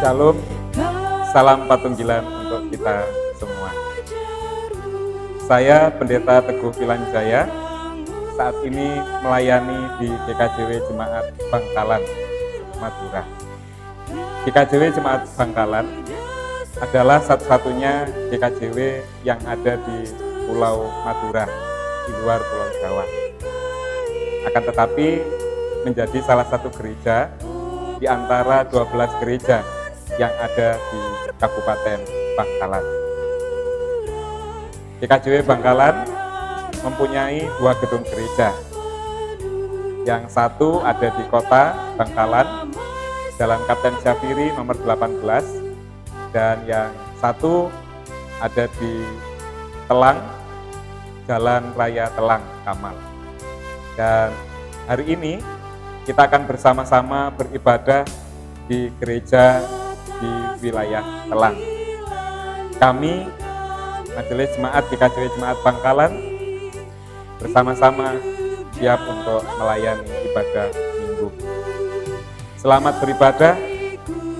Shalom, salam patunggilan untuk kita semua. Saya Pendeta Teguh Pilanjaya, saat ini melayani di GKJW Jemaat Bangkalan, Madura. GKJW Jemaat Bangkalan adalah satu-satunya GKJW yang ada di Pulau Madura, di luar Pulau Jawa. Akan tetapi menjadi salah satu gereja di antara 12 gereja yang ada di Kabupaten Bangkalan. GKJW Bangkalan mempunyai 2 gedung gereja. Yang satu ada di kota Bangkalan, Jalan Kapten Syafiri nomor 18, dan yang satu ada di Telang, Jalan Raya Telang, Kamal. Dan hari ini kita akan bersama-sama beribadah di gereja di wilayah Telang. Kami, Majelis Jemaat GKJW Jemaat Bangkalan, bersama-sama siap untuk melayani ibadah Minggu. Selamat beribadah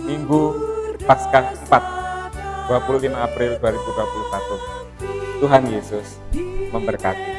Minggu Paskah 4, 25 April 2021. Tuhan Yesus memberkati.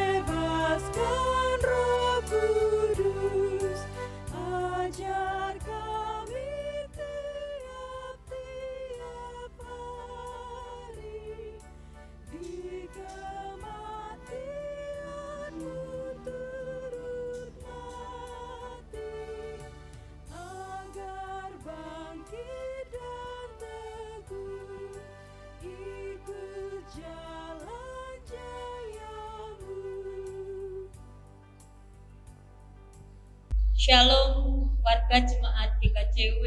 Shalom warga jemaat GKJW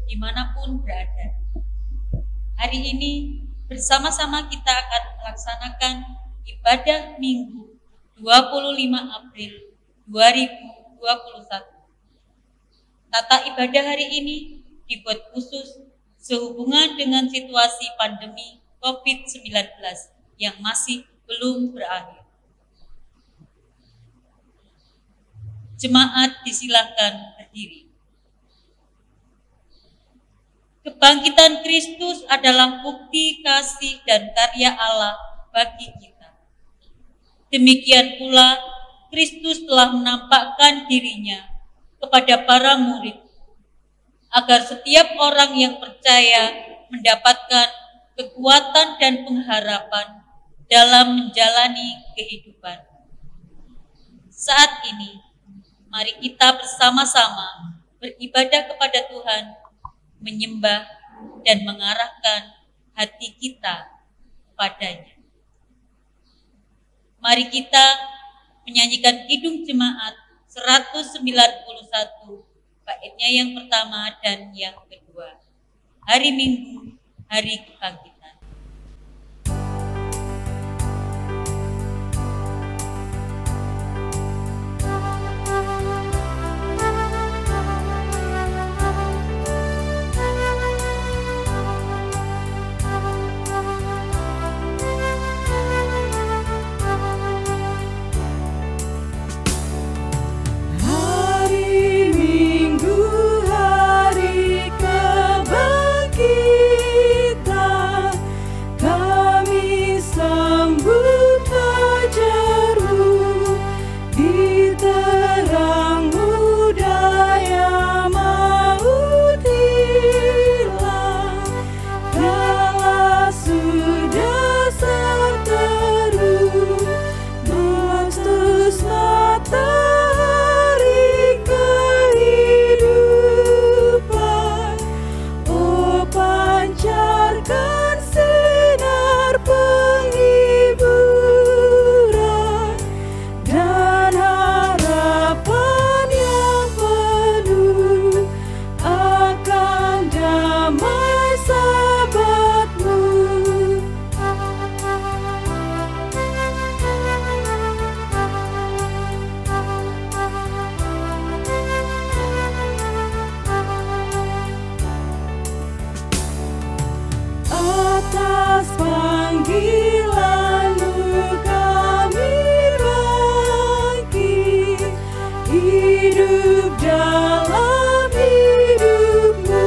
dimanapun berada. Hari ini bersama-sama kita akan melaksanakan ibadah Minggu 25 April 2021. Tata ibadah hari ini dibuat khusus sehubungan dengan situasi pandemi COVID-19 yang masih belum berakhir. Jemaat disilahkan berdiri. Kebangkitan Kristus adalah bukti kasih dan karya Allah bagi kita. Demikian pula Kristus telah menampakkan dirinya kepada para murid, agar setiap orang yang percaya mendapatkan kekuatan dan pengharapan dalam menjalani kehidupan. Saat ini, mari kita bersama-sama beribadah kepada Tuhan, menyembah dan mengarahkan hati kita padanya. Mari kita menyanyikan Kidung Jemaat 191, baitnya yang pertama dan yang kedua. Hari Minggu, Hari Kebangkitan. Hidup dalam hidupmu.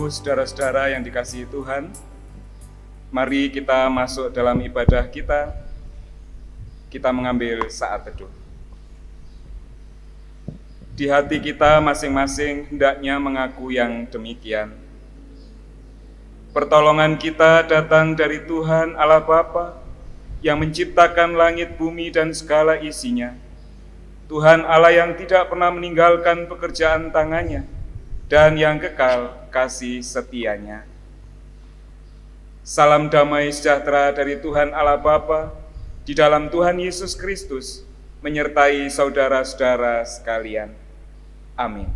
Ibu, saudara-saudara yang dikasihi Tuhan, mari kita masuk dalam ibadah kita. Kita mengambil saat teduh. Di hati kita masing-masing hendaknya mengaku yang demikian. Pertolongan kita datang dari Tuhan Allah Bapa yang menciptakan langit, bumi, dan segala isinya. Tuhan Allah yang tidak pernah meninggalkan pekerjaan tangannya dan yang kekal kasih setianya. Salam damai sejahtera dari Tuhan Allah Bapa di dalam Tuhan Yesus Kristus menyertai saudara-saudara sekalian. Amin.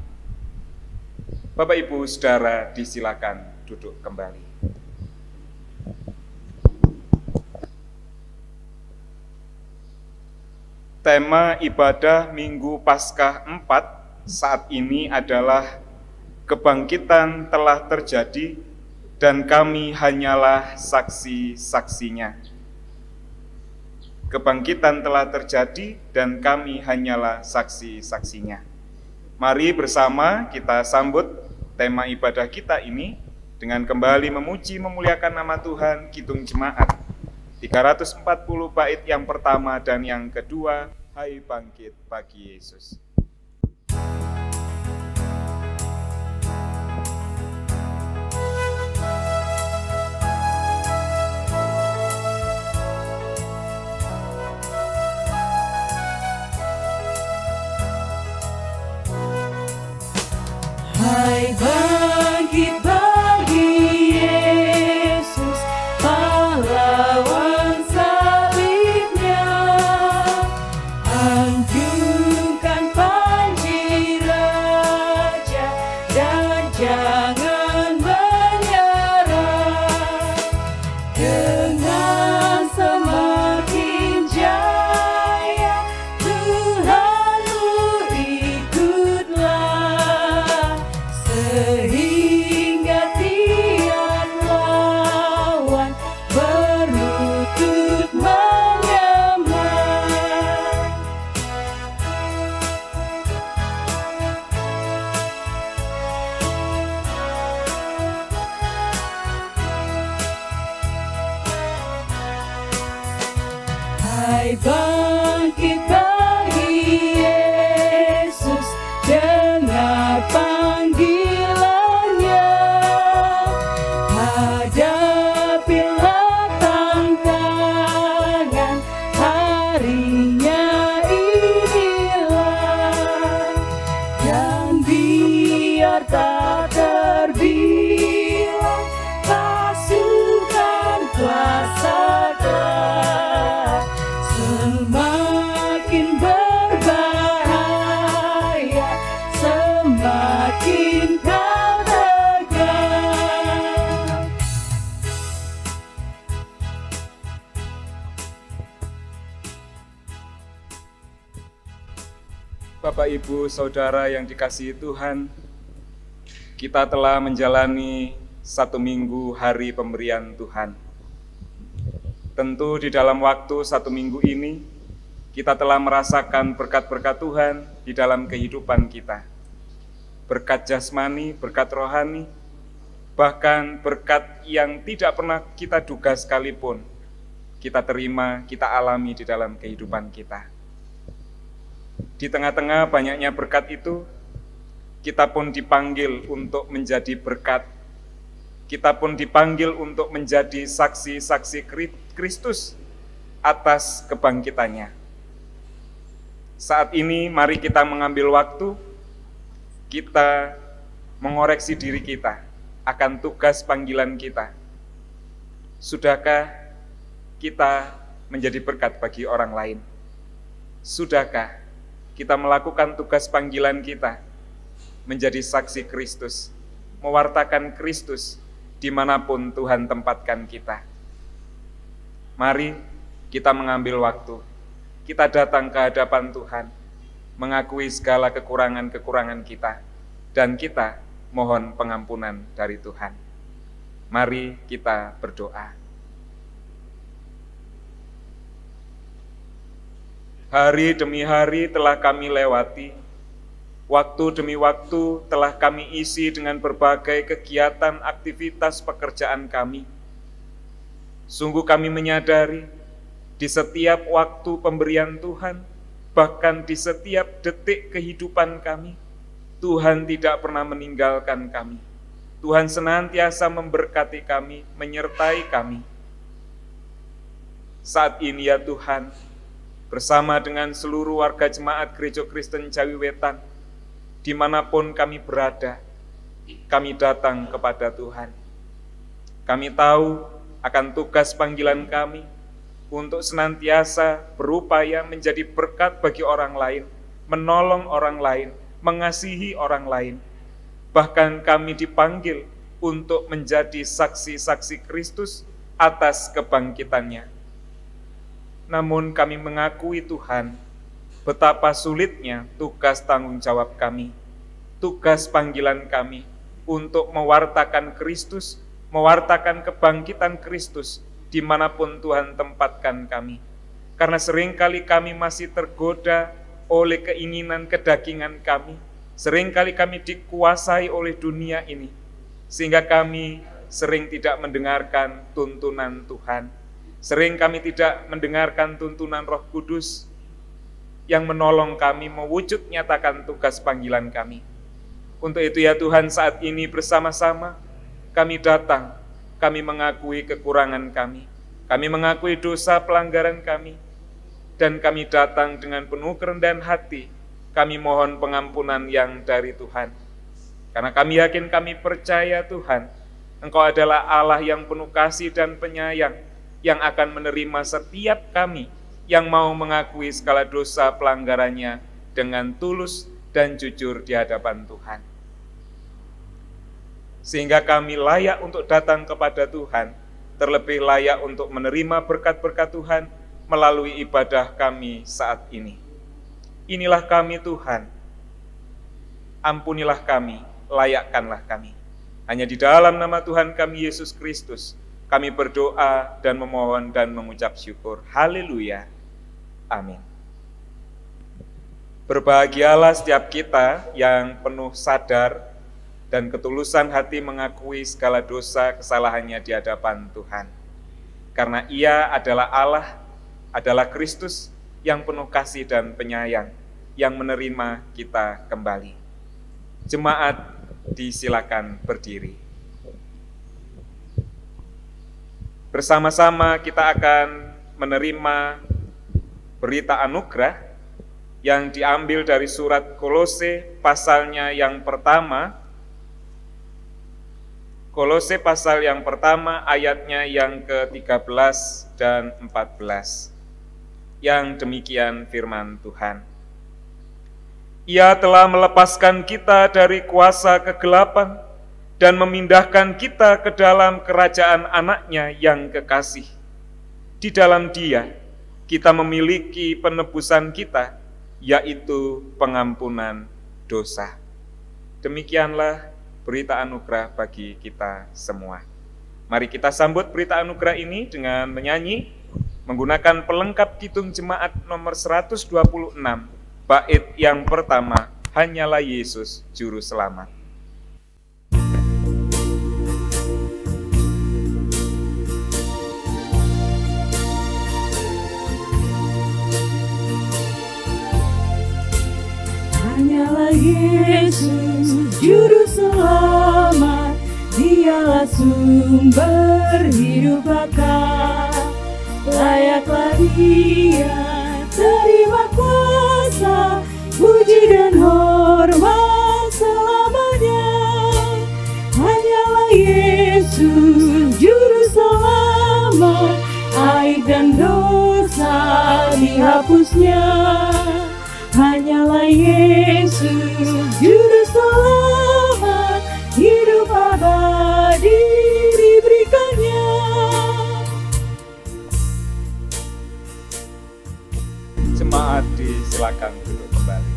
Bapak, Ibu, saudara, disilakan duduk kembali. Tema ibadah Minggu Paskah 4 saat ini adalah kebangkitan telah terjadi dan kami hanyalah saksi-saksinya. Kebangkitan telah terjadi dan kami hanyalah saksi-saksinya. Mari bersama kita sambut tema ibadah kita ini dengan kembali memuji memuliakan nama Tuhan Kidung Jemaat 340 bait yang pertama dan yang kedua, Hai bangkit bagi Yesus. Hai bangkit bagi Yesus, pahlawan salibnya. Anjungkan panji raja dan jangan menyerah. Dengan semakin jaya Tuhanmu ikutlah, sehingga tiada lawan berlutut menyembah. Hai bangkit bagi Yesus, dengar panggilannya. Hadapilah tantangan, harinya inilah. Dan biar tak terbilang pasukan kuasa gelap, semakin berbahaya, semakin kau tegak. Bapak, Ibu, saudara yang dikasihi Tuhan, kita telah menjalani 1 minggu hari pemberian Tuhan. Tentu di dalam waktu 1 minggu ini, kita telah merasakan berkat-berkat Tuhan di dalam kehidupan kita. Berkat jasmani, berkat rohani, bahkan berkat yang tidak pernah kita duga sekalipun, kita terima, kita alami di dalam kehidupan kita. Di tengah-tengah banyaknya berkat itu, kita pun dipanggil untuk menjadi berkat. Kita pun dipanggil untuk menjadi saksi-saksi Kristus atas kebangkitannya. Saat ini mari kita mengambil waktu, kita mengoreksi diri kita akan tugas panggilan kita. Sudahkah kita menjadi berkat bagi orang lain? Sudahkah kita melakukan tugas panggilan kita menjadi saksi Kristus, mewartakan Kristus dimanapun Tuhan tempatkan kita? Mari kita mengambil waktu, kita datang ke hadapan Tuhan, mengakui segala kekurangan-kekurangan kita, dan kita mohon pengampunan dari Tuhan. Mari kita berdoa. Hari demi hari telah kami lewati, Waktu demi waktu telah kami isi dengan berbagai kegiatan aktivitas pekerjaan kami. Sungguh kami menyadari di setiap waktu pemberian Tuhan, bahkan di setiap detik kehidupan kami, Tuhan tidak pernah meninggalkan kami. Tuhan senantiasa memberkati kami, menyertai kami. Saat ini ya Tuhan, bersama dengan seluruh warga jemaat Gereja Kristen Jawi Wetan, dimanapun kami berada, kami datang kepada Tuhan. Kami tahu akan tugas panggilan kami untuk senantiasa berupaya menjadi berkat bagi orang lain, menolong orang lain, mengasihi orang lain. Bahkan kami dipanggil untuk menjadi saksi-saksi Kristus atas kebangkitannya. Namun kami mengakui Tuhan, betapa sulitnya tugas tanggung jawab kami, tugas panggilan kami untuk mewartakan Kristus, mewartakan kebangkitan Kristus dimanapun Tuhan tempatkan kami. Karena seringkali kami masih tergoda oleh keinginan kedagingan kami, seringkali kami dikuasai oleh dunia ini, sehingga kami sering tidak mendengarkan tuntunan Tuhan. Sering kami tidak mendengarkan tuntunan Roh Kudus yang menolong kami mewujud nyatakan tugas panggilan kami. Untuk itu ya Tuhan, saat ini bersama-sama kami datang, kami mengakui kekurangan kami mengakui dosa pelanggaran kami, dan kami datang dengan penuh kerendahan hati, kami mohon pengampunan yang dari Tuhan. Karena kami yakin, kami percaya Tuhan, Engkau adalah Allah yang penuh kasih dan penyayang, yang akan menerima setiap kami yang mau mengakui segala dosa pelanggarannya dengan tulus dan jujur di hadapan Tuhan. Sehingga kami layak untuk datang kepada Tuhan, terlebih layak untuk menerima berkat-berkat Tuhan melalui ibadah kami saat ini. Inilah kami Tuhan, ampunilah kami, layakkanlah kami. Hanya di dalam nama Tuhan kami Yesus Kristus, kami berdoa dan memohon dan mengucap syukur. Haleluya. Amin. Berbahagialah setiap kita yang penuh sadar dan ketulusan hati mengakui segala dosa kesalahannya di hadapan Tuhan. Karena Ia adalah Allah, adalah Kristus yang penuh kasih dan penyayang, yang menerima kita kembali. Jemaat, disilakan berdiri. Bersama-sama kita akan menerima berita anugerah yang diambil dari surat Kolose pasalnya yang pertama. Kolose pasal yang pertama ayatnya yang ke-13 dan 14. Yang demikian firman Tuhan. Ia telah melepaskan kita dari kuasa kegelapan dan memindahkan kita ke dalam kerajaan anaknya yang kekasih. Di dalam Dia, kita memiliki penebusan kita, yaitu pengampunan dosa. Demikianlah berita anugerah bagi kita semua. Mari kita sambut berita anugerah ini dengan menyanyi, menggunakan pelengkap kidung jemaat nomor 126, bait yang pertama, Hanyalah Yesus Juru Selamat. Hanyalah Yesus Juru Selamat, Dialah sumber hidup bakal. Layaklah Dia terima kuasa, puji dan hormat selamanya. Hanyalah Yesus Juru Selamat, aib dan dosa dihapusnya. Hanyalah Yesus Juru Selamat, hidup abadi diberikannya. Jemaat disilakan duduk kembali.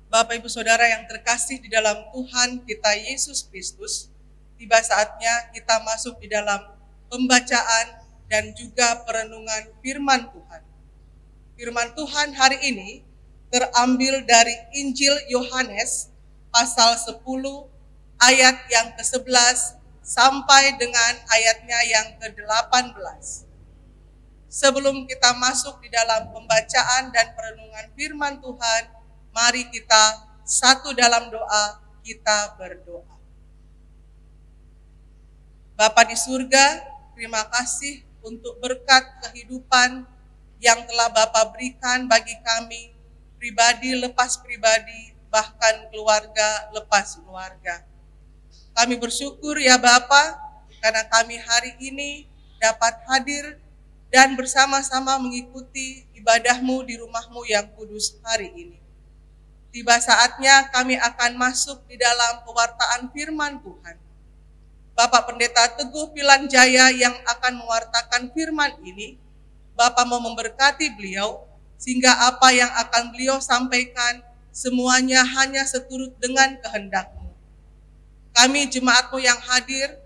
Bapak Ibu Saudara yang terkasih di dalam Tuhan kita Yesus Kristus, tiba saatnya kita masuk di dalam pembacaan dan juga perenungan firman Tuhan. Firman Tuhan hari ini terambil dari Injil Yohanes pasal 10 ayat yang ke-11 sampai dengan ayatnya yang ke-18. Sebelum kita masuk di dalam pembacaan dan perenungan firman Tuhan, mari kita satu dalam doa, kita berdoa. Bapa di surga, terima kasih untuk berkat kehidupan yang telah Bapa berikan bagi kami, pribadi lepas pribadi, bahkan keluarga lepas keluarga. Kami bersyukur ya Bapa, karena kami hari ini dapat hadir dan bersama-sama mengikuti ibadah-Mu di rumah-Mu yang kudus hari ini. Tiba saatnya kami akan masuk di dalam pewartaan firman Tuhan. Bapak Pendeta Teguh Pilanjaya yang akan mewartakan firman ini, Bapak mau memberkati beliau, sehingga apa yang akan beliau sampaikan semuanya hanya seturut dengan kehendak-Mu. Kami jemaat-Mu yang hadir,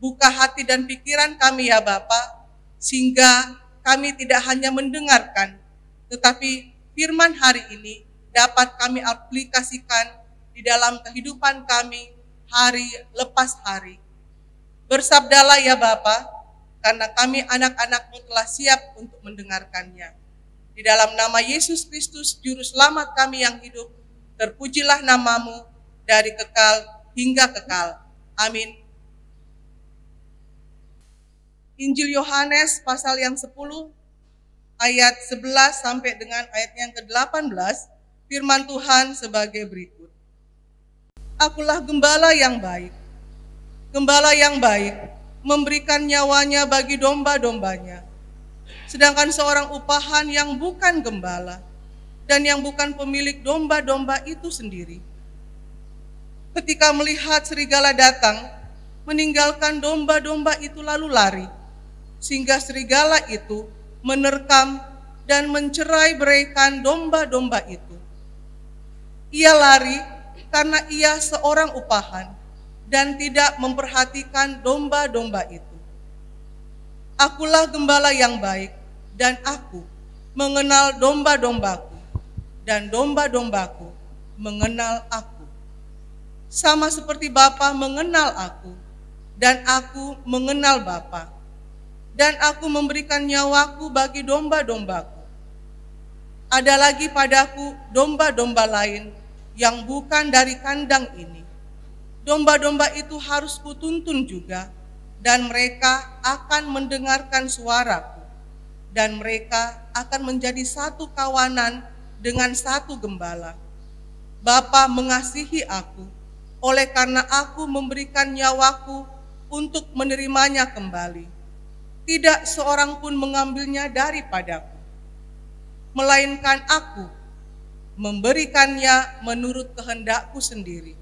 buka hati dan pikiran kami ya Bapak, sehingga kami tidak hanya mendengarkan, tetapi firman hari ini dapat kami aplikasikan di dalam kehidupan kami hari lepas hari. Bersabdalah ya Bapa, karena kami anak-anak-Mu telah siap untuk mendengarkannya. Di dalam nama Yesus Kristus, Juru Selamat kami yang hidup, terpujilah nama-Mu dari kekal hingga kekal. Amin. Injil Yohanes pasal yang 10, ayat 11 sampai dengan ayat yang ke-18, firman Tuhan sebagai berikut. Akulah gembala yang baik. Gembala yang baik memberikan nyawanya bagi domba-dombanya. Sedangkan seorang upahan yang bukan gembala dan yang bukan pemilik domba-domba itu sendiri, ketika melihat serigala datang, meninggalkan domba-domba itu lalu lari, sehingga serigala itu menerkam dan mencerai-beraikan domba-domba itu. Ia lari karena ia seorang upahan dan tidak memperhatikan domba-domba itu. Akulah gembala yang baik, dan aku mengenal domba-dombaku, dan domba-dombaku mengenal aku. Sama seperti Bapa mengenal aku, dan aku mengenal Bapa, dan aku memberikan nyawaku bagi domba-dombaku. Ada lagi padaku domba-domba lain yang bukan dari kandang ini. Domba-domba itu harus kutuntun juga, dan mereka akan mendengarkan suaraku, dan mereka akan menjadi satu kawanan dengan satu gembala. Bapa mengasihi aku, oleh karena aku memberikan nyawaku untuk menerimanya kembali. Tidak seorang pun mengambilnya daripadaku, melainkan aku memberikannya menurut kehendakku sendiri.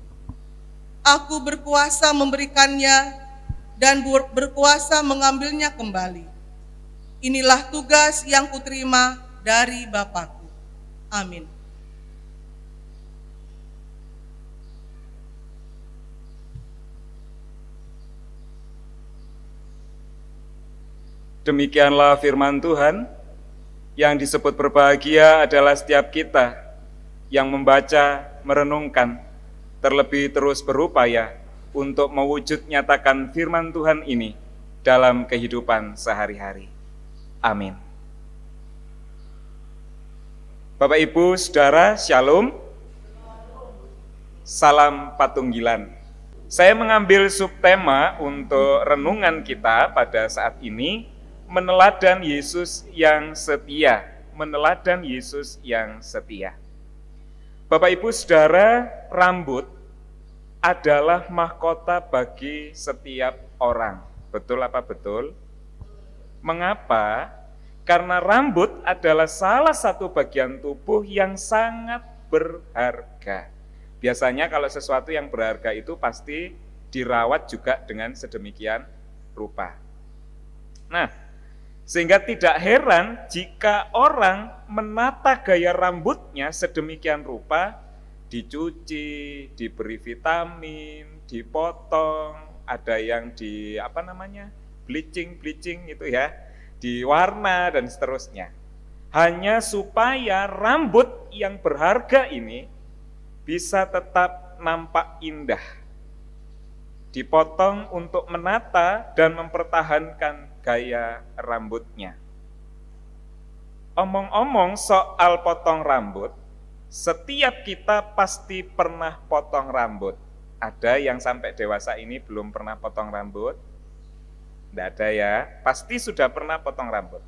Aku berkuasa memberikannya dan berkuasa mengambilnya kembali. Inilah tugas yang kuterima dari Bapakku. Amin. Demikianlah firman Tuhan. Yang disebut berbahagia adalah setiap kita yang membaca, merenungkan, terlebih terus berupaya untuk mewujud nyatakan firman Tuhan ini dalam kehidupan sehari-hari. Amin. Bapak Ibu Saudara, Shalom. Salam Patunggilan. Saya mengambil subtema untuk renungan kita pada saat ini, meneladan Yesus yang setia. Meneladan Yesus yang setia. Bapak Ibu Saudara, rambut adalah mahkota bagi setiap orang. Betul apa betul? Mengapa? Karena rambut adalah salah satu bagian tubuh yang sangat berharga. Biasanya kalau sesuatu yang berharga itu pasti dirawat juga dengan sedemikian rupa. Nah, sehingga tidak heran jika orang menata gaya rambutnya sedemikian rupa, dicuci, diberi vitamin, dipotong, ada yang di bleaching itu ya, di warna dan seterusnya. Hanya supaya rambut yang berharga ini bisa tetap nampak indah. Dipotong untuk menata dan mempertahankan gaya rambutnya. Omong-omong soal potong rambut, setiap kita pasti pernah potong rambut. Ada yang sampai dewasa ini belum pernah potong rambut? Tidak ada ya, pasti sudah pernah potong rambut.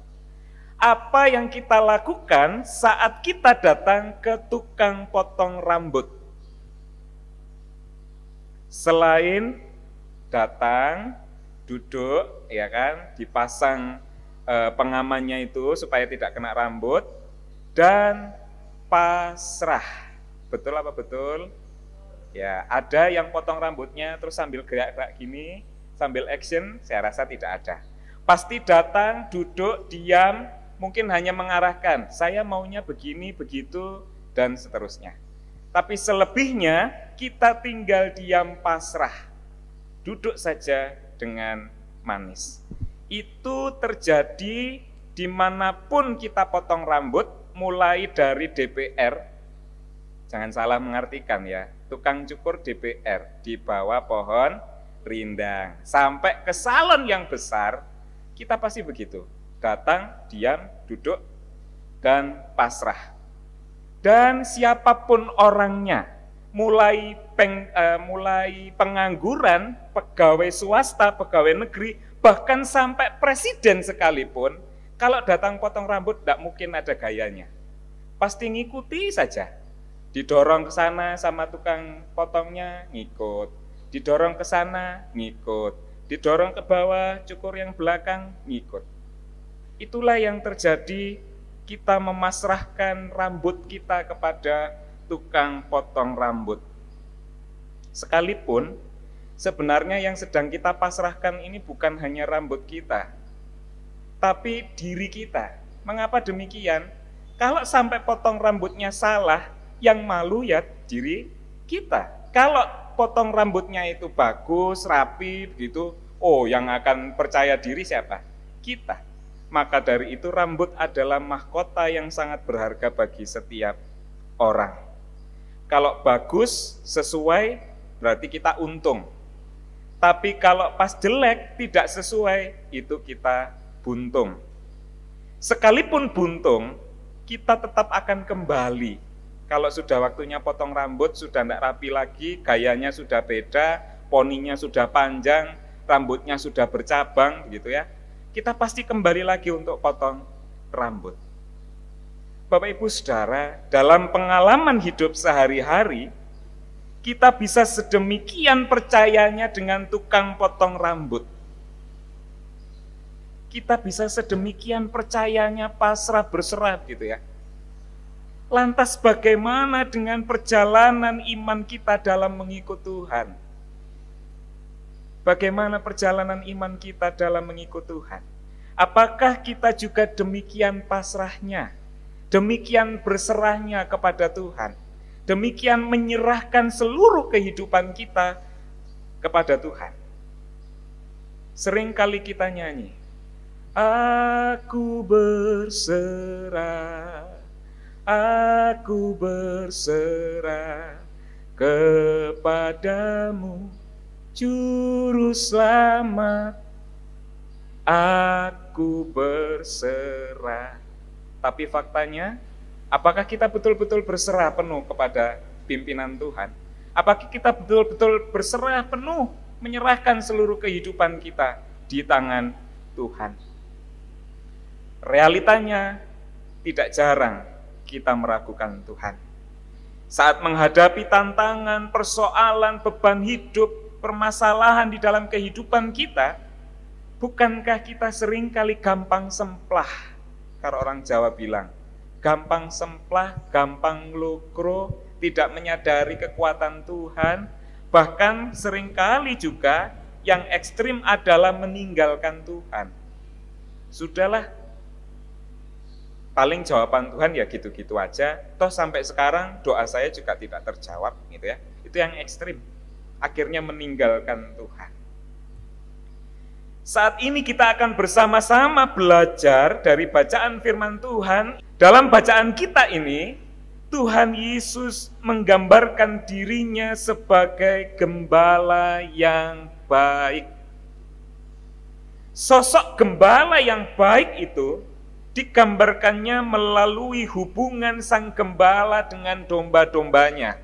Apa yang kita lakukan saat kita datang ke tukang potong rambut? Selain datang, duduk, ya kan, dipasang pengamannya itu supaya tidak kena rambut, dan pasrah. Betul apa betul? Ya, ada yang potong rambutnya terus sambil gerak-gerak gini, sambil action, saya rasa tidak ada. Pasti datang, duduk, diam, mungkin hanya mengarahkan, saya maunya begini, begitu, dan seterusnya. Tapi selebihnya kita tinggal diam pasrah, duduk saja dengan manis. Itu terjadi dimanapun kita potong rambut, mulai dari DPR, jangan salah mengartikan ya, tukang cukur DPR di bawah pohon rindang, sampai ke salon yang besar, kita pasti begitu. Datang, diam, duduk, dan pasrah. Dan siapapun orangnya, mulai pengangguran, pegawai swasta, pegawai negeri, bahkan sampai presiden sekalipun, kalau datang potong rambut tidak mungkin ada gayanya. Pasti ngikuti saja. Didorong ke sana sama tukang potongnya, ngikut. Didorong ke sana, ngikut. Didorong ke bawah, cukur yang belakang, ngikut. Itulah yang terjadi, kita memasrahkan rambut kita kepada tukang potong rambut. Sekalipun, sebenarnya yang sedang kita pasrahkan ini bukan hanya rambut kita, tapi diri kita. Mengapa demikian? Kalau sampai potong rambutnya salah, yang malu ya diri kita. Kalau potong rambutnya itu bagus, rapi, begitu, oh yang akan percaya diri siapa? Kita. Maka dari itu rambut adalah mahkota yang sangat berharga bagi setiap orang. Kalau bagus, sesuai, berarti kita untung. Tapi kalau pas jelek, tidak sesuai, itu kita buntung. Sekalipun buntung, kita tetap akan kembali. Kalau sudah waktunya potong rambut, sudah tidak rapi lagi, gayanya sudah beda, poninya sudah panjang, rambutnya sudah bercabang, gitu ya. Kita pasti kembali lagi untuk potong rambut. Bapak Ibu Saudara, dalam pengalaman hidup sehari-hari, kita bisa sedemikian percayanya dengan tukang potong rambut. Kita bisa sedemikian percayanya pasrah berserah gitu ya. Lantas bagaimana dengan perjalanan iman kita dalam mengikut Tuhan? Bagaimana perjalanan iman kita dalam mengikut Tuhan? Apakah kita juga demikian pasrahnya, demikian berserahnya kepada Tuhan, demikian menyerahkan seluruh kehidupan kita kepada Tuhan? Seringkali kita nyanyi, aku berserah kepadamu, Juru Selamat, aku berserah. Tapi faktanya, apakah kita betul-betul berserah penuh kepada pimpinan Tuhan? Apakah kita betul-betul berserah penuh, menyerahkan seluruh kehidupan kita di tangan Tuhan? Realitanya, tidak jarang kita meragukan Tuhan. Saat menghadapi tantangan, persoalan, beban hidup, permasalahan di dalam kehidupan kita, bukankah kita seringkali gampang semplah? Kalau orang Jawa bilang, gampang semplah, gampang nglukro, tidak menyadari kekuatan Tuhan, bahkan seringkali juga yang ekstrim adalah meninggalkan Tuhan. Sudahlah, paling jawaban Tuhan ya gitu-gitu aja, toh sampai sekarang doa saya juga tidak terjawab gitu ya. Itu yang ekstrim, akhirnya meninggalkan Tuhan. Saat ini kita akan bersama-sama belajar dari bacaan firman Tuhan. Dalam bacaan kita ini, Tuhan Yesus menggambarkan dirinya sebagai gembala yang baik. Sosok gembala yang baik itu digambarkannya melalui hubungan sang gembala dengan domba-dombanya.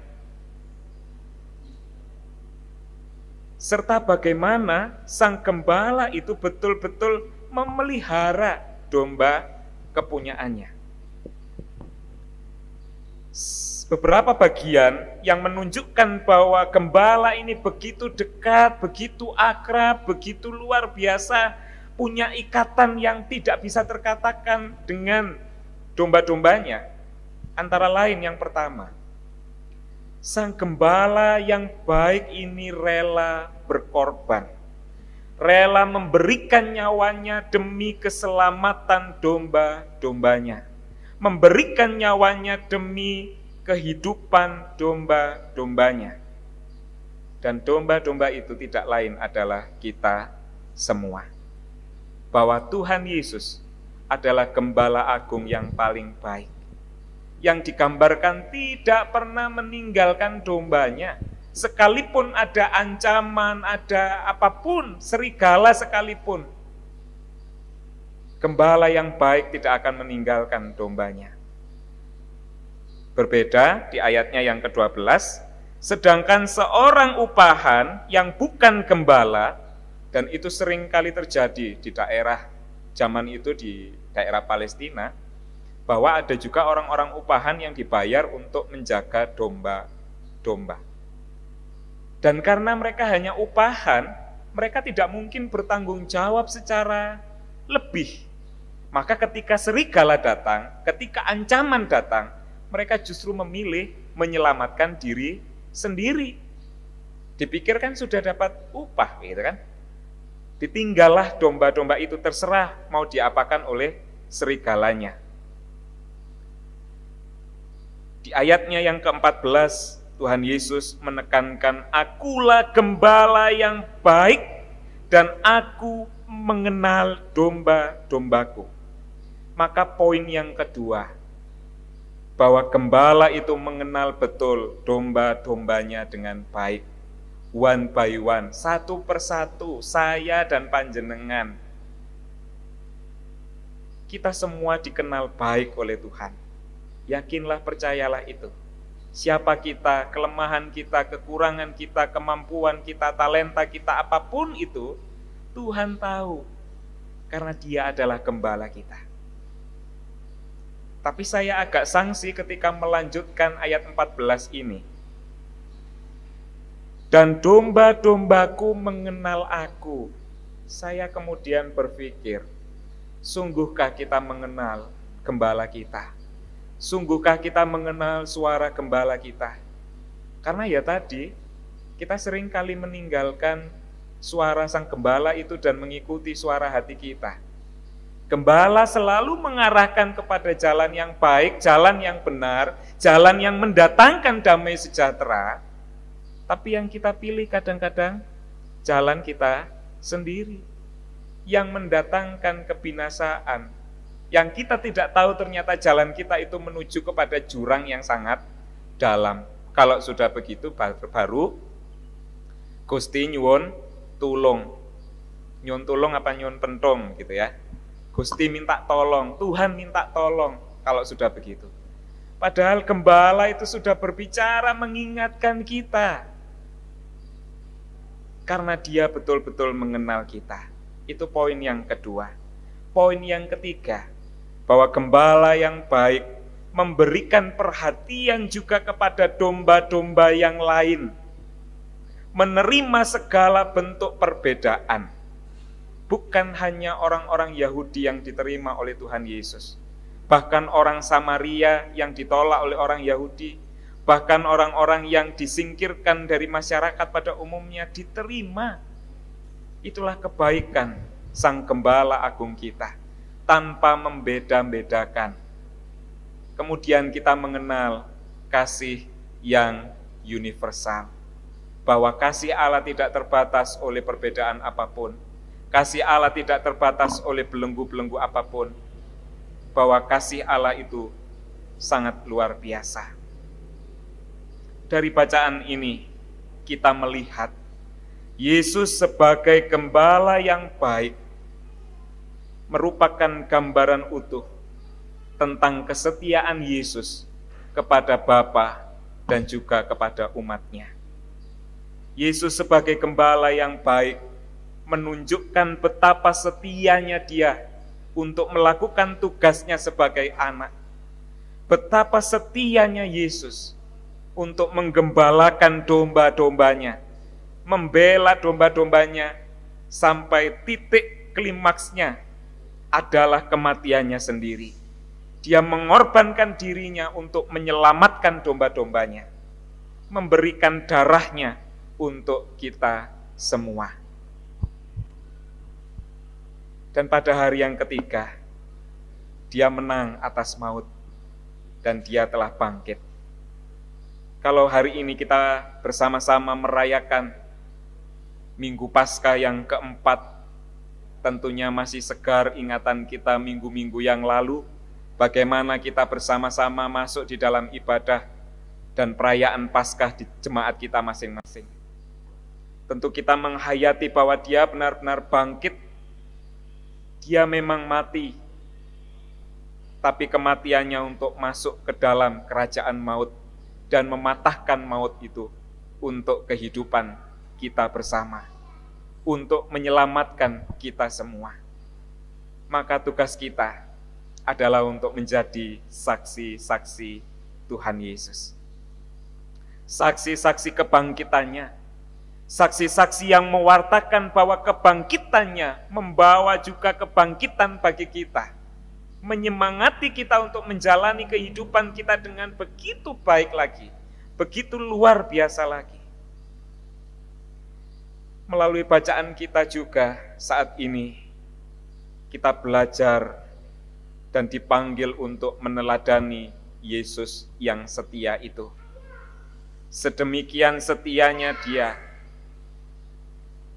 Serta bagaimana sang gembala itu betul-betul memelihara domba kepunyaannya. Beberapa bagian yang menunjukkan bahwa gembala ini begitu dekat, begitu akrab, begitu luar biasa, punya ikatan yang tidak bisa terkatakan dengan domba-dombanya. Antara lain yang pertama, sang gembala yang baik ini rela berkorban, rela memberikan nyawanya demi keselamatan domba-dombanya, memberikan nyawanya demi kehidupan domba-dombanya. Dan domba-domba itu tidak lain adalah kita semua. Bahwa Tuhan Yesus adalah gembala agung yang paling baik, yang digambarkan tidak pernah meninggalkan dombanya, sekalipun ada ancaman, ada apapun, serigala sekalipun. Gembala yang baik tidak akan meninggalkan dombanya. Berbeda di ayatnya yang ke-12, sedangkan seorang upahan yang bukan gembala, dan itu sering kali terjadi di daerah zaman itu di daerah Palestina, bahwa ada juga orang-orang upahan yang dibayar untuk menjaga domba-domba. Dan karena mereka hanya upahan, mereka tidak mungkin bertanggung jawab secara lebih. Maka ketika serigala datang, ketika ancaman datang, mereka justru memilih menyelamatkan diri sendiri. Dipikirkan sudah dapat upah, gitu kan? Ditinggallah domba-domba itu, terserah mau diapakan oleh serigalanya. Di ayatnya yang ke-14, Tuhan Yesus menekankan, akulah gembala yang baik dan aku mengenal domba-dombaku. Maka poin yang kedua, bahwa gembala itu mengenal betul domba-dombanya dengan baik. One by one, satu persatu, saya dan panjenengan. Kita semua dikenal baik oleh Tuhan. Yakinlah, percayalah itu. Siapa kita, kelemahan kita, kekurangan kita, kemampuan kita, talenta kita, apapun itu, Tuhan tahu. Karena Dia adalah gembala kita. Tapi saya agak sangsi ketika melanjutkan ayat 14 ini. Dan domba-dombaku mengenal aku. Saya kemudian berpikir, sungguhkah kita mengenal gembala kita? Sungguhkah kita mengenal suara gembala kita? Karena ya tadi, kita sering kali meninggalkan suara sang gembala itu dan mengikuti suara hati kita. Gembala selalu mengarahkan kepada jalan yang baik, jalan yang benar, jalan yang mendatangkan damai sejahtera. Tapi yang kita pilih kadang-kadang jalan kita sendiri, yang mendatangkan kebinasaan, yang kita tidak tahu ternyata jalan kita itu menuju kepada jurang yang sangat dalam. Kalau sudah begitu baru Gusti nyuwun tulung. Nyuwun tulung apa nyuwun pentung gitu ya. Gusti minta tolong, Tuhan minta tolong kalau sudah begitu. Padahal gembala itu sudah berbicara mengingatkan kita. Karena Dia betul-betul mengenal kita. Itu poin yang kedua. Poin yang ketiga, bahwa gembala yang baik memberikan perhatian juga kepada domba-domba yang lain. Menerima segala bentuk perbedaan. Bukan hanya orang-orang Yahudi yang diterima oleh Tuhan Yesus. Bahkan orang Samaria yang ditolak oleh orang Yahudi. Bahkan orang-orang yang disingkirkan dari masyarakat pada umumnya diterima. Itulah kebaikan Sang Gembala Agung kita. Tanpa membeda-bedakan. Kemudian kita mengenal kasih yang universal. Bahwa kasih Allah tidak terbatas oleh perbedaan apapun. kasih Allah tidak terbatas oleh belenggu-belenggu apapun, bahwa kasih Allah itu sangat luar biasa. Dari bacaan ini kita melihat Yesus sebagai gembala yang baik merupakan gambaran utuh tentang kesetiaan Yesus kepada Bapa dan juga kepada umatnya. Yesus sebagai gembala yang baik menunjukkan betapa setianya Dia untuk melakukan tugasnya sebagai anak. Betapa setianya Yesus untuk menggembalakan domba-dombanya, membela domba-dombanya sampai titik klimaksnya adalah kematiannya sendiri. Dia mengorbankan dirinya untuk menyelamatkan domba-dombanya, memberikan darahnya untuk kita semua. Dan pada hari yang ketiga, Dia menang atas maut dan Dia telah bangkit. Kalau hari ini kita bersama-sama merayakan Minggu Paskah yang keempat, tentunya masih segar ingatan kita minggu-minggu yang lalu, bagaimana kita bersama-sama masuk di dalam ibadah dan perayaan Paskah di jemaat kita masing-masing. Tentu kita menghayati bahwa Dia benar-benar bangkit. Dia memang mati, tapi kematiannya untuk masuk ke dalam kerajaan maut dan mematahkan maut itu untuk kehidupan kita bersama, untuk menyelamatkan kita semua. Maka tugas kita adalah untuk menjadi saksi-saksi Tuhan Yesus. Saksi-saksi kebangkitannya, saksi-saksi yang mewartakan bahwa kebangkitannya membawa juga kebangkitan bagi kita, menyemangati kita untuk menjalani kehidupan kita dengan begitu baik lagi, begitu luar biasa lagi. Melalui bacaan kita juga saat ini, kita belajar dan dipanggil untuk meneladani Yesus yang setia itu. Sedemikian setianya Dia,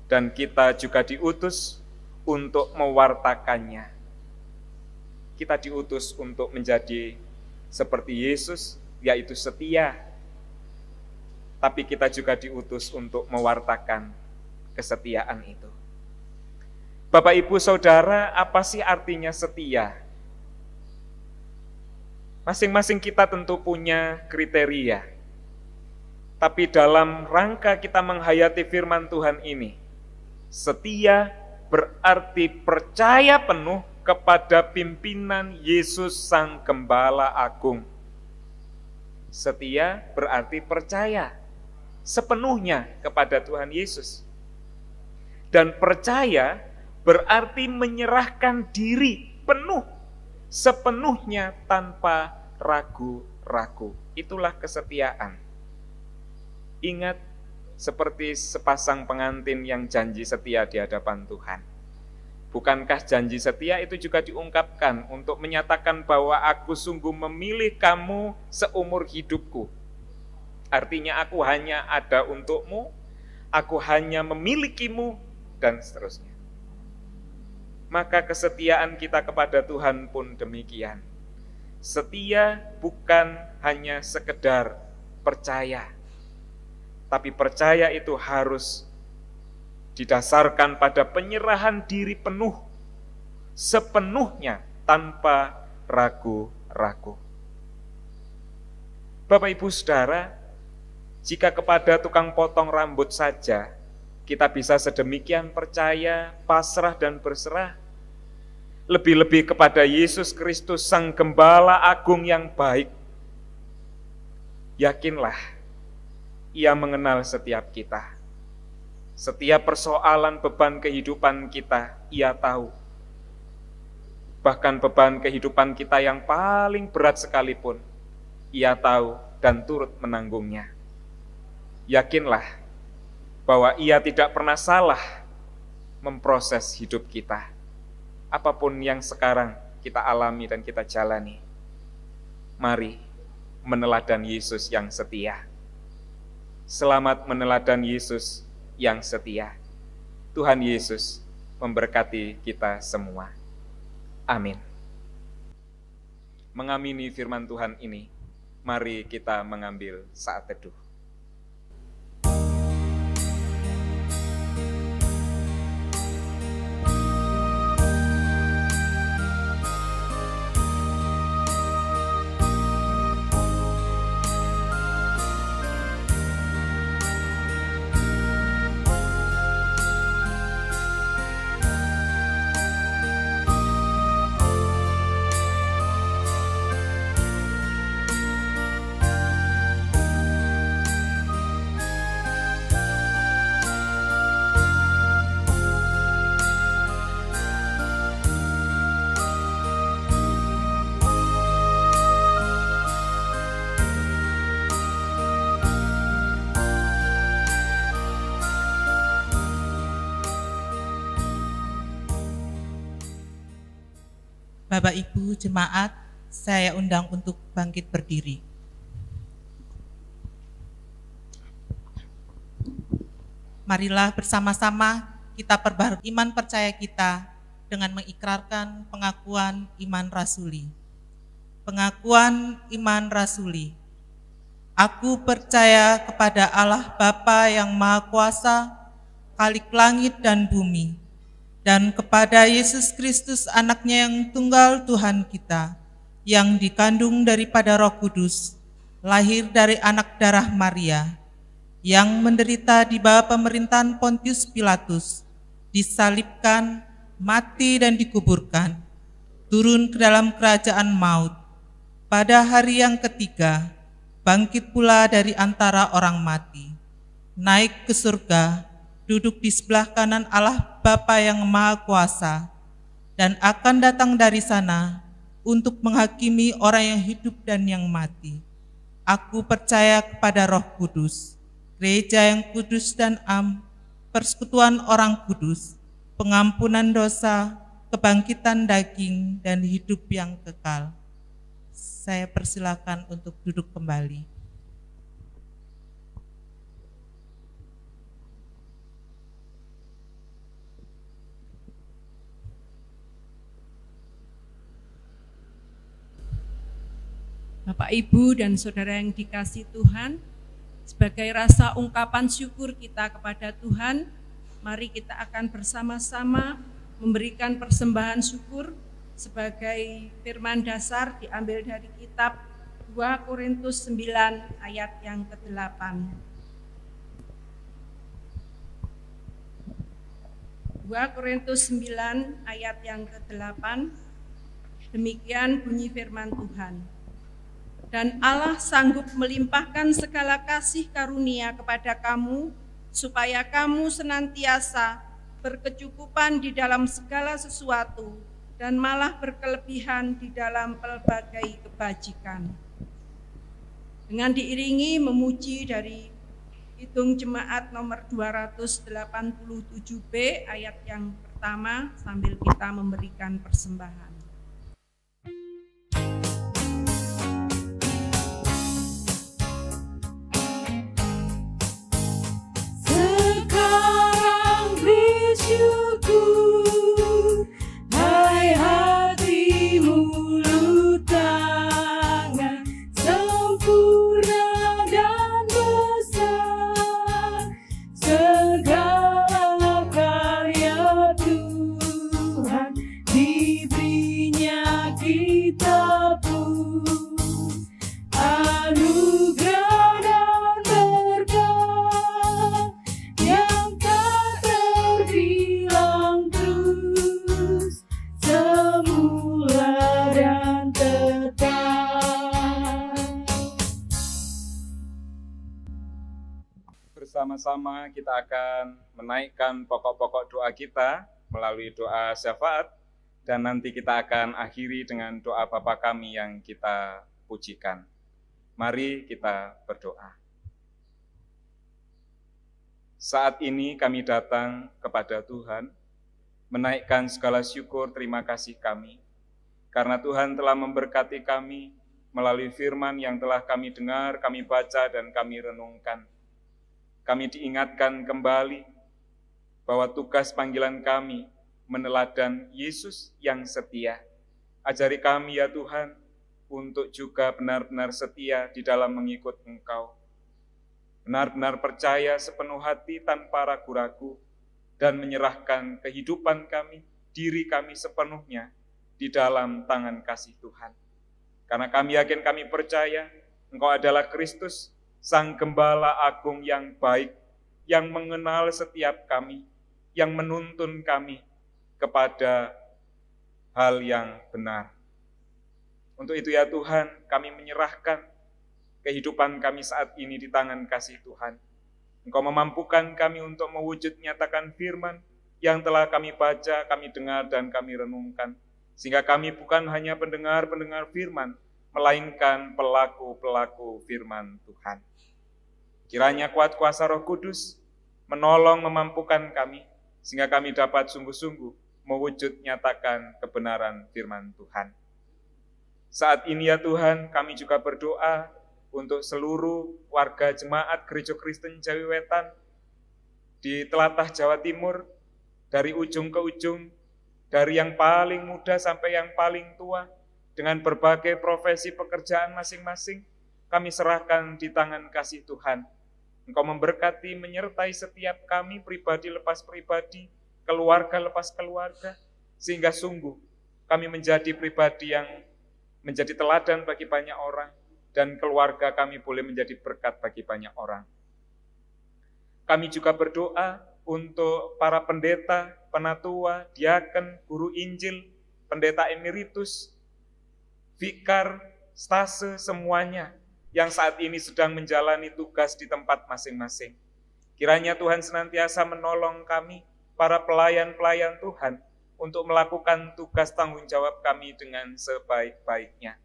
dan kita juga diutus untuk mewartakannya. Kita diutus untuk menjadi seperti Yesus, yaitu setia. Tapi kita juga diutus untuk mewartakan kesetiaan itu. Bapak, Ibu, Saudara, apa sih artinya setia? Masing-masing kita tentu punya kriteria. Tapi dalam rangka kita menghayati firman Tuhan ini, setia berarti percaya penuh kepada pimpinan Yesus Sang Gembala Agung. Setia berarti percaya sepenuhnya kepada Tuhan Yesus. Dan percaya berarti menyerahkan diri penuh, sepenuhnya tanpa ragu-ragu. Itulah kesetiaan. Ingat, seperti sepasang pengantin yang janji setia di hadapan Tuhan. Bukankah janji setia itu juga diungkapkan untuk menyatakan bahwa aku sungguh memilih kamu seumur hidupku. Artinya aku hanya ada untukmu, aku hanya memilikimu, dan seterusnya. Maka kesetiaan kita kepada Tuhan pun demikian. Setia bukan hanya sekedar percaya, tapi percaya itu harus didasarkan pada penyerahan diri penuh, sepenuhnya tanpa ragu-ragu. Bapak, Ibu, Saudara, jika kepada tukang potong rambut saja kita bisa sedemikian percaya, pasrah, dan berserah, lebih-lebih kepada Yesus Kristus, Sang Gembala Agung yang baik, yakinlah Ia mengenal setiap kita. Setiap persoalan beban kehidupan kita, Ia tahu. Bahkan beban kehidupan kita yang paling berat sekalipun, Ia tahu dan turut menanggungnya. Yakinlah bahwa Ia tidak pernah salah memproses hidup kita. Apapun yang sekarang kita alami dan kita jalani, mari meneladan Yesus yang setia. Selamat meneladan Yesus yang setia. Tuhan Yesus memberkati kita semua. Amin. Mengamini firman Tuhan ini, mari kita mengambil saat teduh. Bapak Ibu jemaat, saya undang untuk bangkit berdiri. Marilah bersama-sama kita perbarui iman percaya kita dengan mengikrarkan pengakuan iman rasuli. Pengakuan iman rasuli. Aku percaya kepada Allah Bapa yang Maha Kuasa, Khalik langit dan bumi, dan kepada Yesus Kristus anaknya yang tunggal Tuhan kita, yang dikandung daripada Roh Kudus, lahir dari anak darah Maria, yang menderita di bawah pemerintahan Pontius Pilatus, disalibkan, mati dan dikuburkan, turun ke dalam kerajaan maut. Pada hari yang ketiga, bangkit pula dari antara orang mati, naik ke surga, duduk di sebelah kanan Allah Bapa yang Maha Kuasa, dan akan datang dari sana untuk menghakimi orang yang hidup dan yang mati. Aku percaya kepada Roh Kudus, gereja yang kudus dan persekutuan orang kudus, pengampunan dosa, kebangkitan daging, dan hidup yang kekal. Saya persilakan untuk duduk kembali. Bapak, Ibu, dan Saudara yang dikasihi Tuhan, sebagai rasa ungkapan syukur kita kepada Tuhan, mari kita akan bersama-sama memberikan persembahan syukur sebagai firman dasar diambil dari kitab 2 Korintus 9 ayat yang ke-8. 2 Korintus 9 ayat yang ke-8, demikian bunyi firman Tuhan. Dan Allah sanggup melimpahkan segala kasih karunia kepada kamu, supaya kamu senantiasa berkecukupan di dalam segala sesuatu, dan malah berkelebihan di dalam pelbagai kebajikan. Dengan diiringi memuji dari Kidung Jemaat nomor 287B ayat yang pertama, sambil kita memberikan persembahan. Syukur, hai hati mulut tangan, sempurna dan besar, segala karya Tuhan, diberinya kita pun anugerah dan berkat yang tak terbilang terus, semula dan tetap. Bersama-sama kita akan menaikkan pokok-pokok doa kita melalui doa syafaat, dan nanti kita akan akhiri dengan doa Bapa kami yang kita pujikan. Mari kita berdoa. Saat ini kami datang kepada Tuhan, menaikkan segala syukur terima kasih kami, karena Tuhan telah memberkati kami melalui firman yang telah kami dengar, kami baca, dan kami renungkan. Kami diingatkan kembali bahwa tugas panggilan kami meneladan Yesus yang setia. Ajari kami ya Tuhan, untuk juga benar-benar setia di dalam mengikut Engkau. Benar-benar percaya sepenuh hati tanpa ragu-ragu, dan menyerahkan kehidupan kami, diri kami sepenuhnya di dalam tangan kasih Tuhan. Karena kami yakin, kami percaya Engkau adalah Kristus, Sang Gembala Agung yang baik, yang mengenal setiap kami, yang menuntun kami kepada hal yang benar. Untuk itu ya Tuhan, kami menyerahkan kehidupan kami saat ini di tangan kasih Tuhan. Engkau memampukan kami untuk mewujud nyatakan firman yang telah kami baca, kami dengar, dan kami renungkan. Sehingga kami bukan hanya pendengar-pendengar firman, melainkan pelaku-pelaku firman Tuhan. Kiranya kuat kuasa Roh Kudus menolong memampukan kami, sehingga kami dapat sungguh-sungguh mewujud nyatakan kebenaran firman Tuhan. Saat ini ya Tuhan, kami juga berdoa untuk seluruh warga jemaat Gereja Kristen Jawi Wetan di telatah Jawa Timur, dari ujung ke ujung, dari yang paling muda sampai yang paling tua, dengan berbagai profesi pekerjaan masing-masing, kami serahkan di tangan kasih Tuhan. Engkau memberkati, menyertai setiap kami, pribadi lepas pribadi, keluarga lepas keluarga, sehingga sungguh kami menjadi pribadi yang menjadi teladan bagi banyak orang, dan keluarga kami boleh menjadi berkat bagi banyak orang. Kami juga berdoa untuk para pendeta, penatua, diaken, guru Injil, pendeta emeritus, vikar, stase, semuanya yang saat ini sedang menjalani tugas di tempat masing-masing. Kiranya Tuhan senantiasa menolong kami, para pelayan-pelayan Tuhan, untuk melakukan tugas tanggung jawab kami dengan sebaik-baiknya.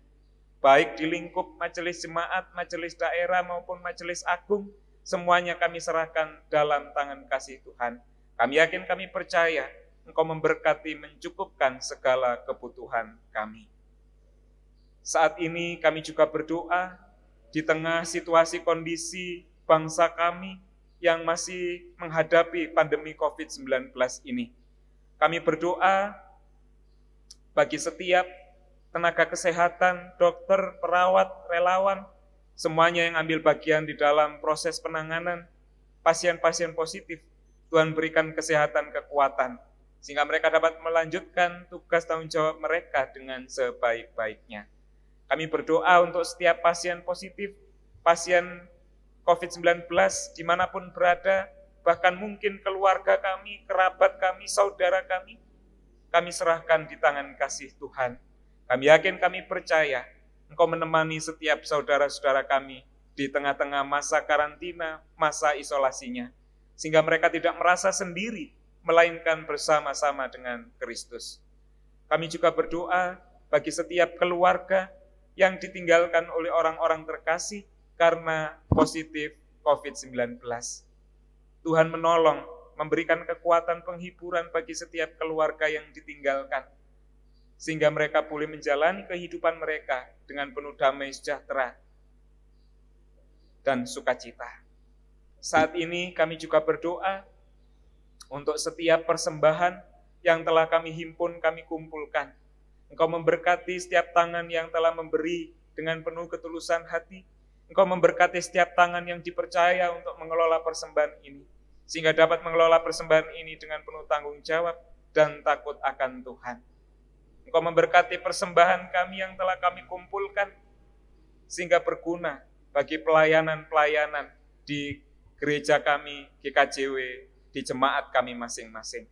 Baik di lingkup majelis jemaat, majelis daerah, maupun majelis agung, semuanya kami serahkan dalam tangan kasih Tuhan. Kami yakin, kami percaya, Engkau memberkati, mencukupkan segala kebutuhan kami. Saat ini kami juga berdoa di tengah situasi kondisi bangsa kami yang masih menghadapi pandemi COVID-19 ini. Kami berdoa bagi setiap tenaga kesehatan, dokter, perawat, relawan, semuanya yang ambil bagian di dalam proses penanganan pasien-pasien positif. Tuhan berikan kesehatan, kekuatan, sehingga mereka dapat melanjutkan tugas tanggung jawab mereka dengan sebaik-baiknya. Kami berdoa untuk setiap pasien positif, pasien COVID-19 dimanapun berada, bahkan mungkin keluarga kami, kerabat kami, saudara kami serahkan di tangan kasih Tuhan. Kami yakin, kami percaya, Engkau menemani setiap saudara-saudara kami di tengah-tengah masa karantina, masa isolasinya, sehingga mereka tidak merasa sendiri, melainkan bersama-sama dengan Kristus. Kami juga berdoa bagi setiap keluarga yang ditinggalkan oleh orang-orang terkasih karena positif COVID-19. Tuhan menolong, memberikan kekuatan penghiburan bagi setiap keluarga yang ditinggalkan, sehingga mereka boleh menjalani kehidupan mereka dengan penuh damai sejahtera dan sukacita. Saat ini kami juga berdoa untuk setiap persembahan yang telah kami himpun, kami kumpulkan. Engkau memberkati setiap tangan yang telah memberi dengan penuh ketulusan hati. Engkau memberkati setiap tangan yang dipercaya untuk mengelola persembahan ini, sehingga dapat mengelola persembahan ini dengan penuh tanggung jawab dan takut akan Tuhan. Engkau memberkati persembahan kami yang telah kami kumpulkan, sehingga berguna bagi pelayanan-pelayanan di gereja kami, GKJW, di jemaat kami masing-masing.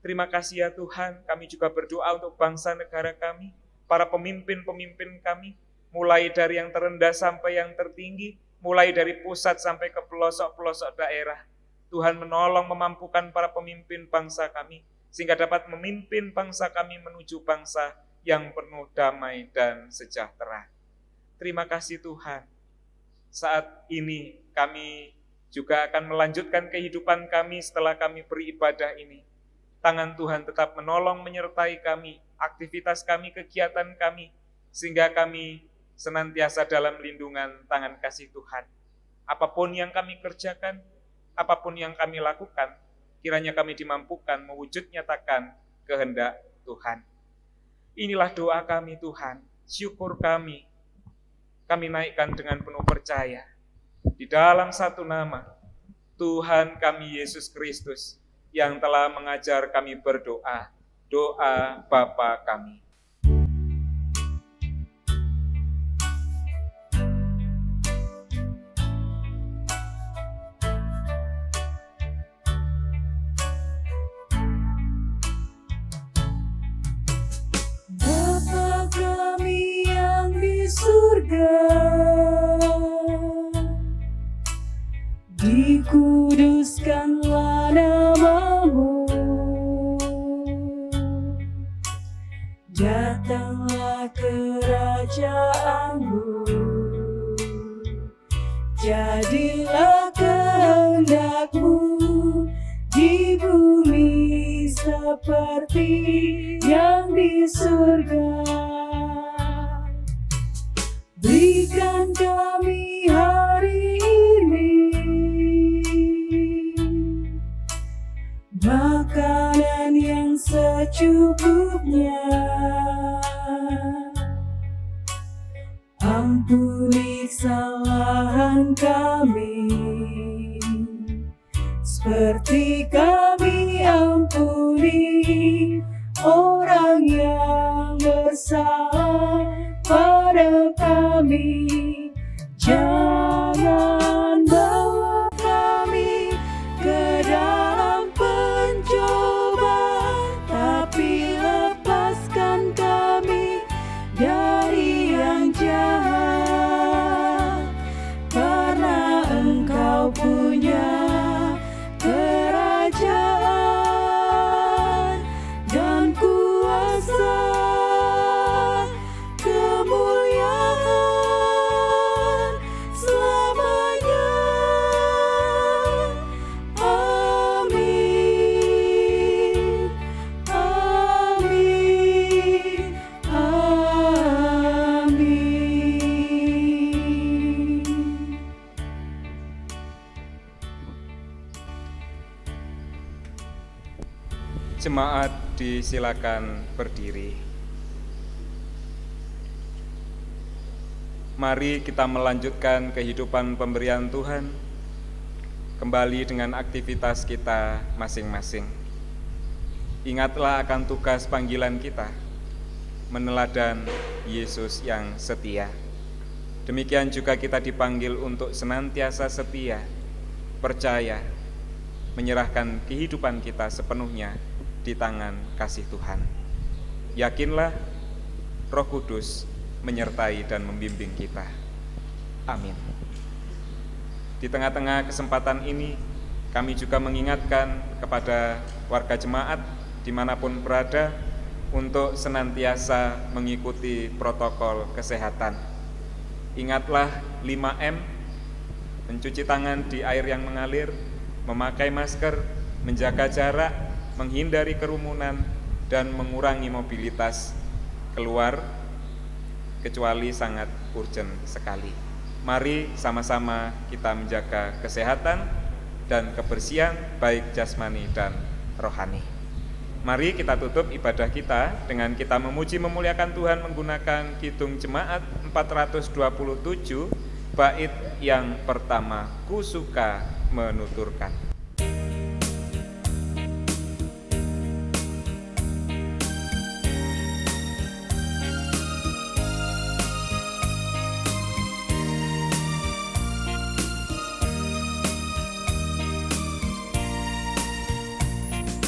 Terima kasih ya Tuhan, kami juga berdoa untuk bangsa negara kami, para pemimpin-pemimpin kami, mulai dari yang terendah sampai yang tertinggi, mulai dari pusat sampai ke pelosok-pelosok daerah. Tuhan menolong, memampukan para pemimpin bangsa kami, sehingga dapat memimpin bangsa kami menuju bangsa yang penuh damai dan sejahtera. Terima kasih Tuhan. Saat ini kami juga akan melanjutkan kehidupan kami setelah kami beribadah ini. Tangan Tuhan tetap menolong, menyertai kami, aktivitas kami, kegiatan kami, sehingga kami senantiasa dalam lindungan tangan kasih Tuhan. Apapun yang kami kerjakan, apapun yang kami lakukan, kiranya kami dimampukan mewujud nyatakan kehendak Tuhan. Inilah doa kami Tuhan, syukur kami naikkan dengan penuh percaya. Di dalam satu nama, Tuhan kami Yesus Kristus, yang telah mengajar kami berdoa, doa Bapa kami. Bapa kami yang di surga, dikuduskanlah nama-Mu, datanglah kerajaan-Mu, jadilah kehendak-Mu di bumi seperti yang di surga. Berikan kami hari ini makanan yang secukupnya. Ampuni kesalahan kami, seperti kami ampuni orang yang bersalah pada kami. Jangan bawa kami ke dalam pencobaan, tapi lepaskan kami dari yang jahat, karena Engkau punya kerajaan dan kuasa, kemuliaan selamanya. Amin, amin, amin. Jemaat disilakan berdiri. Mari kita melanjutkan kehidupan pemberian Tuhan kembali dengan aktivitas kita masing-masing. Ingatlah akan tugas panggilan kita, meneladan Yesus yang setia. Demikian juga kita dipanggil untuk senantiasa setia, percaya, menyerahkan kehidupan kita sepenuhnya di tangan kasih Tuhan. Yakinlah, Roh Kudus menyertai dan membimbing kita. Amin. Di tengah-tengah kesempatan ini, kami juga mengingatkan kepada warga jemaat dimanapun berada untuk senantiasa mengikuti protokol kesehatan. Ingatlah 5M, mencuci tangan di air yang mengalir, memakai masker, menjaga jarak, menghindari kerumunan, dan mengurangi mobilitas keluar kecuali sangat urgent sekali. Mari sama-sama kita menjaga kesehatan dan kebersihan baik jasmani dan rohani. Mari kita tutup ibadah kita dengan kita memuji memuliakan Tuhan menggunakan kidung jemaat 427 bait yang pertama, Ku suka menuturkan.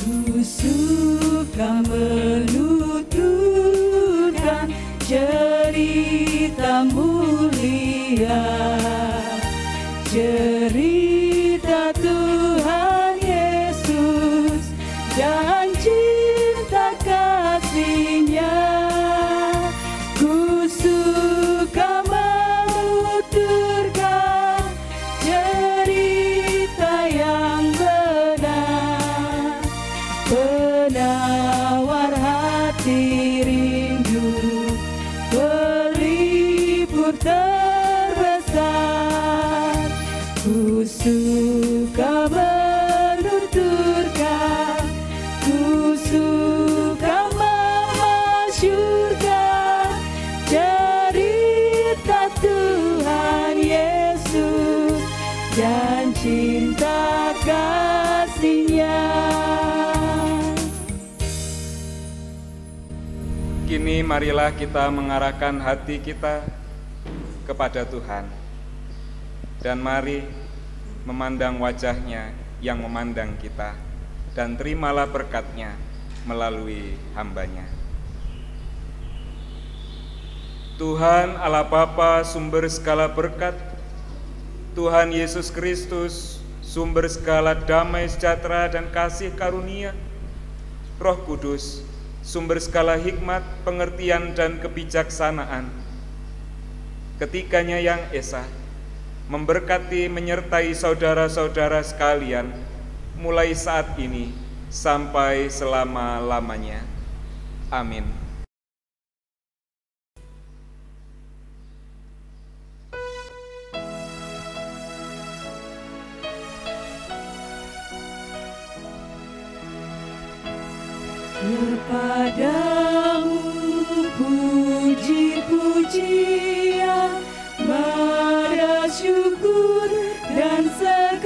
Ku suka menuturkan cerita mulia, cerita Tuhan Yesus dan cinta kasih-Nya. Ku suka menuturkan cerita yang benar, penawar hati rindu, pelipur terbesar. Ku suka menuturkan, ku suka ini marilah kita mengarahkan hati kita kepada Tuhan. Dan mari memandang wajah-Nya yang memandang kita, dan terimalah berkat-Nya melalui hamba-Nya. Tuhan Allah Bapa, sumber segala berkat, Tuhan Yesus Kristus, sumber segala damai sejahtera dan kasih karunia, Roh Kudus, sumber segala hikmat, pengertian dan kebijaksanaan, ketiganya yang esa, memberkati menyertai saudara-saudara sekalian, mulai saat ini sampai selama-lamanya. Amin. Kepadamu puji-pujian, syukur dan segala